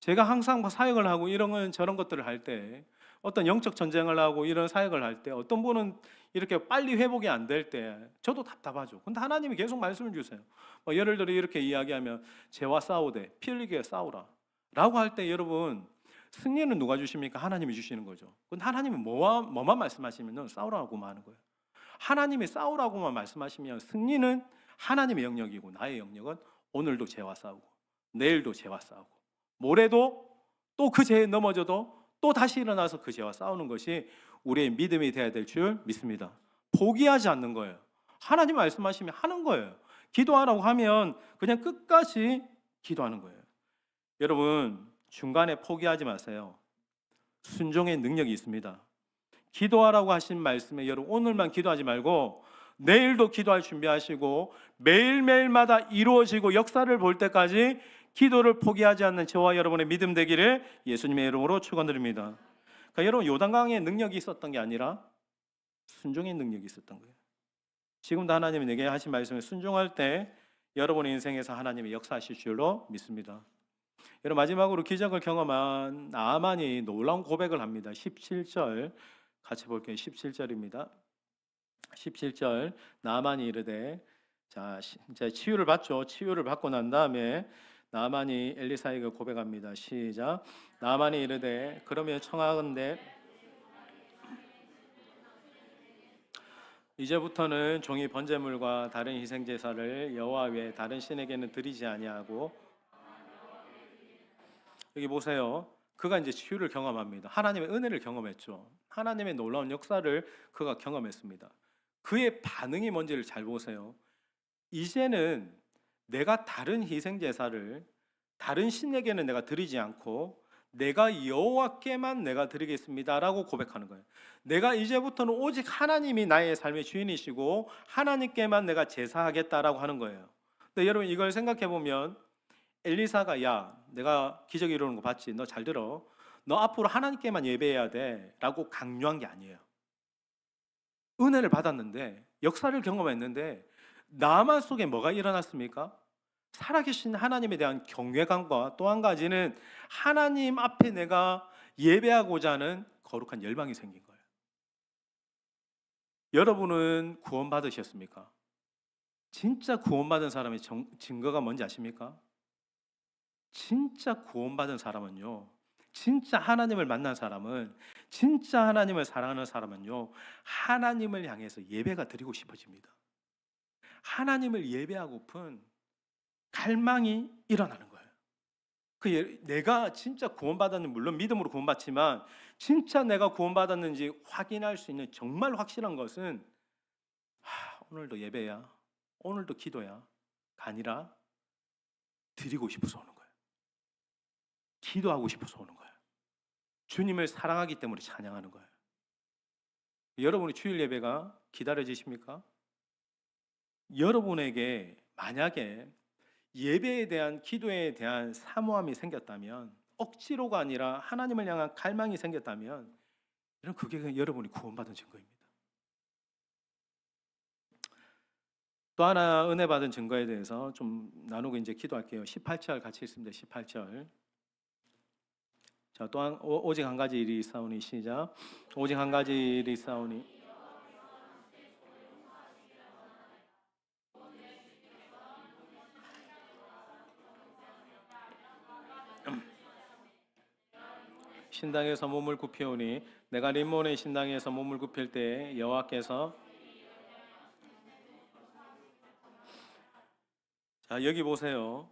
제가 항상 사역을 하고 이런 저런 것들을 할 때 어떤 영적 전쟁을 하고 이런 사역을 할 때 어떤 분은 이렇게 빨리 회복이 안 될 때 저도 답답하죠. 근데 하나님이 계속 말씀을 주세요. 예를 들어 이렇게 이야기하면 죄와 싸우되 피 흘리게 싸우라 라고 할 때 여러분 승리는 누가 주십니까? 하나님이 주시는 거죠. 근데 하나님은 뭐만 말씀하시면 싸우라고만 하는 거예요. 하나님이 싸우라고만 말씀하시면 승리는 하나님의 영역이고 나의 영역은 오늘도 죄와 싸우고 내일도 죄와 싸우고 모레도 또 그 죄에 넘어져도 또 다시 일어나서 그 죄와 싸우는 것이 우리의 믿음이 되어야 될 줄 믿습니다. 포기하지 않는 거예요. 하나님 말씀하시면 하는 거예요. 기도하라고 하면 그냥 끝까지 기도하는 거예요. 여러분 중간에 포기하지 마세요. 순종의 능력이 있습니다. 기도하라고 하신 말씀에 여러분 오늘만 기도하지 말고 내일도 기도할 준비하시고 매일매일마다 이루어지고 역사를 볼 때까지 기도를 포기하지 않는 저와 여러분의 믿음 되기를 예수님의 이름으로 축원드립니다. 그러니까 여러분 요단강에 능력이 있었던 게 아니라 순종의 능력이 있었던 거예요. 지금도 하나님이 내게 하신 말씀에 순종할 때 여러분의 인생에서 하나님이 역사하실 줄로 믿습니다. 여러분 마지막으로 기적을 경험한 나아만이 놀라운 고백을 합니다. 17절 같이 볼게요. 17절입니다. 17절 나아만이 이르되 자 이제 치유를 받죠. 치유를 받고 난 다음에 나아만이 엘리사에게 고백합니다. 시작. 나아만이 이르되 그러면 청하건대 이제부터는 종이 번제물과 다른 희생 제사를 여호와 외에 다른 신에게는 드리지 아니하고. 여기 보세요. 그가 이제 치유를 경험합니다. 하나님의 은혜를 경험했죠. 하나님의 놀라운 역사를 그가 경험했습니다. 그의 반응이 뭔지를 잘 보세요. 이제는 내가 다른 희생 제사를 다른 신에게는 내가 드리지 않고 내가 여호와께만 내가 드리겠습니다라고 고백하는 거예요. 내가 이제부터는 오직 하나님이 나의 삶의 주인이시고 하나님께만 내가 제사하겠다라고 하는 거예요. 근데 여러분 이걸 생각해 보면 엘리사가 야 내가 기적 이루는 거 봤지? 너 잘 들어. 너 앞으로 하나님께만 예배해야 돼 라고 강요한 게 아니에요. 은혜를 받았는데 역사를 경험했는데 나만 속에 뭐가 일어났습니까? 살아계신 하나님에 대한 경외감과 또 한 가지는 하나님 앞에 내가 예배하고자 하는 거룩한 열망이 생긴 거예요. 여러분은 구원받으셨습니까? 진짜 구원받은 사람의 증거가 뭔지 아십니까? 진짜 구원받은 사람은요, 진짜 하나님을 만난 사람은, 진짜 하나님을 사랑하는 사람은요, 하나님을 향해서 예배가 드리고 싶어집니다. 하나님을 예배하고픈 갈망이 일어나는 거예요. 내가 진짜 구원받았는, 물론 믿음으로 구원받지만 진짜 내가 구원받았는지 확인할 수 있는 정말 확실한 것은 오늘도 예배야, 오늘도 기도야가 아니라 드리고 싶어서 오는 거예요. 기도하고 싶어서 오는 거예요. 주님을 사랑하기 때문에 찬양하는 거예요. 여러분의 주일 예배가 기다려지십니까? 여러분에게 만약에 예배에 대한, 기도에 대한 사모함이 생겼다면, 억지로가 아니라 하나님을 향한 갈망이 생겼다면, 이런 그게 여러분이 구원받은 증거입니다. 또 하나 은혜 받은 증거에 대해서 좀 나누고 이제 기도할게요. 18절 같이 읽습니다. 18절. 자, 또한 오직 한 가지 일이 있사오니, 시작. 오직 한 가지 일이 있사오니. 신당에서 몸을 굽히오니, 내가 림몬의 신당에서 몸을 굽힐 때에 여호와께서, 자, 여기 보세요.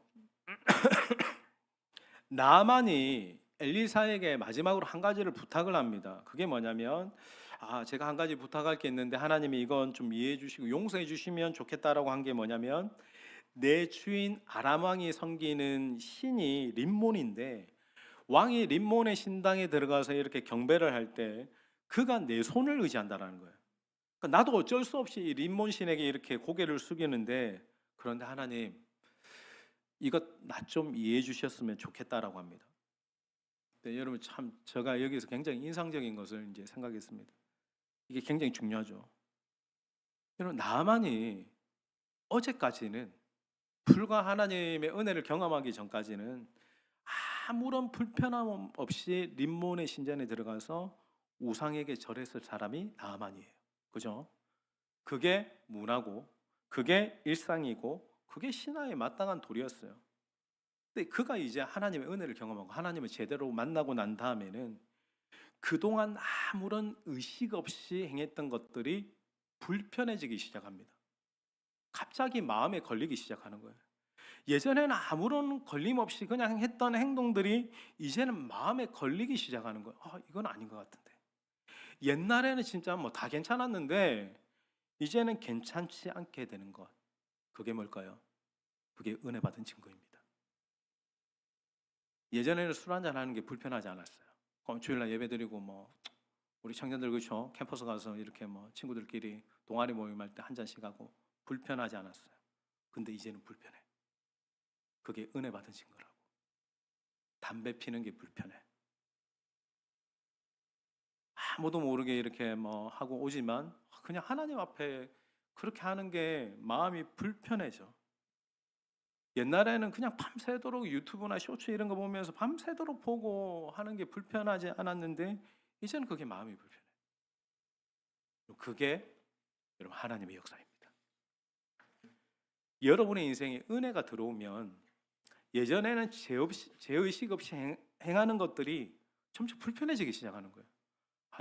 나만이 엘리사에게 마지막으로 한 가지를 부탁을 합니다. 그게 뭐냐면, 제가 한 가지 부탁할 게 있는데 하나님이 이건 좀 이해해 주시고 용서해 주시면 좋겠다라고 한 게 뭐냐면, 내 주인 아람 왕이 섬기는 신이 림몬인데, 왕이 림몬의 신당에 들어가서 이렇게 경배를 할 때 그가 내 손을 의지한다라는 거예요. 그러니까 나도 어쩔 수 없이 림몬 신에게 이렇게 고개를 숙이는데, 그런데 하나님, 이것 나 좀 이해해 주셨으면 좋겠다라고 합니다. 네, 여러분, 참 제가 여기서 굉장히 인상적인 것을 이제 생각했습니다. 이게 굉장히 중요하죠. 여러분, 나만이 어제까지는, 불과 하나님의 은혜를 경험하기 전까지는 아무런 불편함 없이 림몬의 신전에 들어가서 우상에게 절했을 사람이 나만이에요. 그죠? 그게 문화고, 그게 일상이고, 그게 신화에 마땅한 도리였어요. 근데 그가 이제 하나님의 은혜를 경험하고 하나님을 제대로 만나고 난 다음에는 그동안 아무런 의식 없이 행했던 것들이 불편해지기 시작합니다. 갑자기 마음에 걸리기 시작하는 거예요. 예전에는 아무런 걸림 없이 그냥 했던 행동들이 이제는 마음에 걸리기 시작하는 거예요. 이건 아닌 것 같은데. 옛날에는 진짜 뭐 다 괜찮았는데 이제는 괜찮지 않게 되는 것. 그게 뭘까요? 그게 은혜 받은 증거입니다. 예전에는 술 한잔 하는 게 불편하지 않았어요. 주일날 예배드리고 뭐 우리 청년들 그렇죠? 캠퍼스 가서 이렇게 뭐 친구들끼리 동아리 모임할 때 한 잔씩 하고 불편하지 않았어요. 근데 이제는 불편해. 그게 은혜 받은 증거라고. 담배 피는 게 불편해. 아무도 모르게 이렇게 뭐 하고 오지만 그냥 하나님 앞에 그렇게 하는 게 마음이 불편해져. 옛날에는 그냥 밤새도록 유튜브나 쇼츠 이런 거 보면서 밤새도록 보고 하는 게 불편하지 않았는데 이제는 그게 마음이 불편해. 그게 여러분 하나님의 역사입니다. 여러분의 인생에 은혜가 들어오면 예전에는 죄의식 없이 행하는 것들이 점점 불편해지기 시작하는 거예요.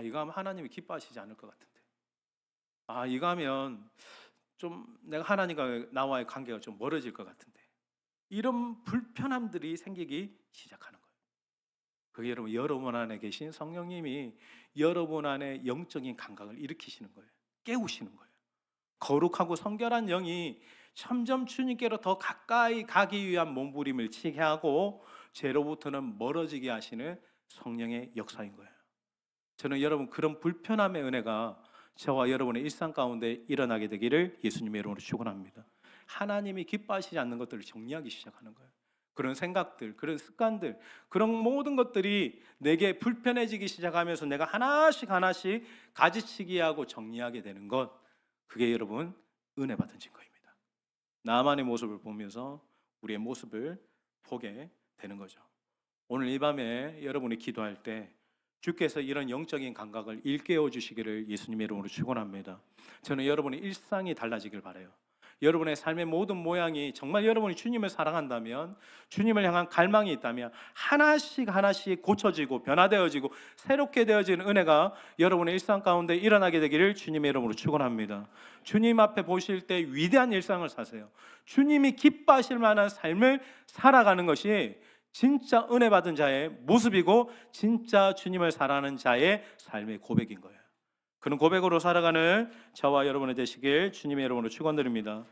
이거 하면 하나님이 기뻐하시지 않을 것 같은데. 이거 하면 좀 내가 하나님과 나와의 관계가 좀 멀어질 것 같은데. 이런 불편함들이 생기기 시작하는 거예요. 그게 여러분 안에 계신 성령님이 여러분 안에 영적인 감각을 일으키시는 거예요. 깨우시는 거예요. 거룩하고 성결한 영이 점점 주님께로 더 가까이 가기 위한 몸부림을 치게 하고 죄로부터는 멀어지게 하시는 성령의 역사인 거예요. 저는 여러분 그런 불편함의 은혜가 저와 여러분의 일상 가운데 일어나게 되기를 예수님의 이름으로 축원합니다. 하나님이 기뻐하시지 않는 것들을 정리하기 시작하는 거예요. 그런 생각들, 그런 습관들, 그런 모든 것들이 내게 불편해지기 시작하면서 내가 하나씩 하나씩 가지치기 하고 정리하게 되는 것, 그게 여러분 은혜 받은 증거입니다. 나만의 모습을 보면서 우리의 모습을 보게 되는 거죠. 오늘 이 밤에 여러분이 기도할 때 주께서 이런 영적인 감각을 일깨워 주시기를 예수님의 이름으로 축원합니다. 저는 여러분의 일상이 달라지길 바라요. 여러분의 삶의 모든 모양이 정말 여러분이 주님을 사랑한다면, 주님을 향한 갈망이 있다면 하나씩 하나씩 고쳐지고 변화되어지고 새롭게 되어지는 은혜가 여러분의 일상 가운데 일어나게 되기를 주님의 이름으로 축원합니다. 주님 앞에 보실 때 위대한 일상을 사세요. 주님이 기뻐하실 만한 삶을 살아가는 것이 진짜 은혜 받은 자의 모습이고 진짜 주님을 사랑하는 자의 삶의 고백인 거예요. 그런 고백으로 살아가는 저와 여러분이 되시길 주님의 이름으로 축원드립니다.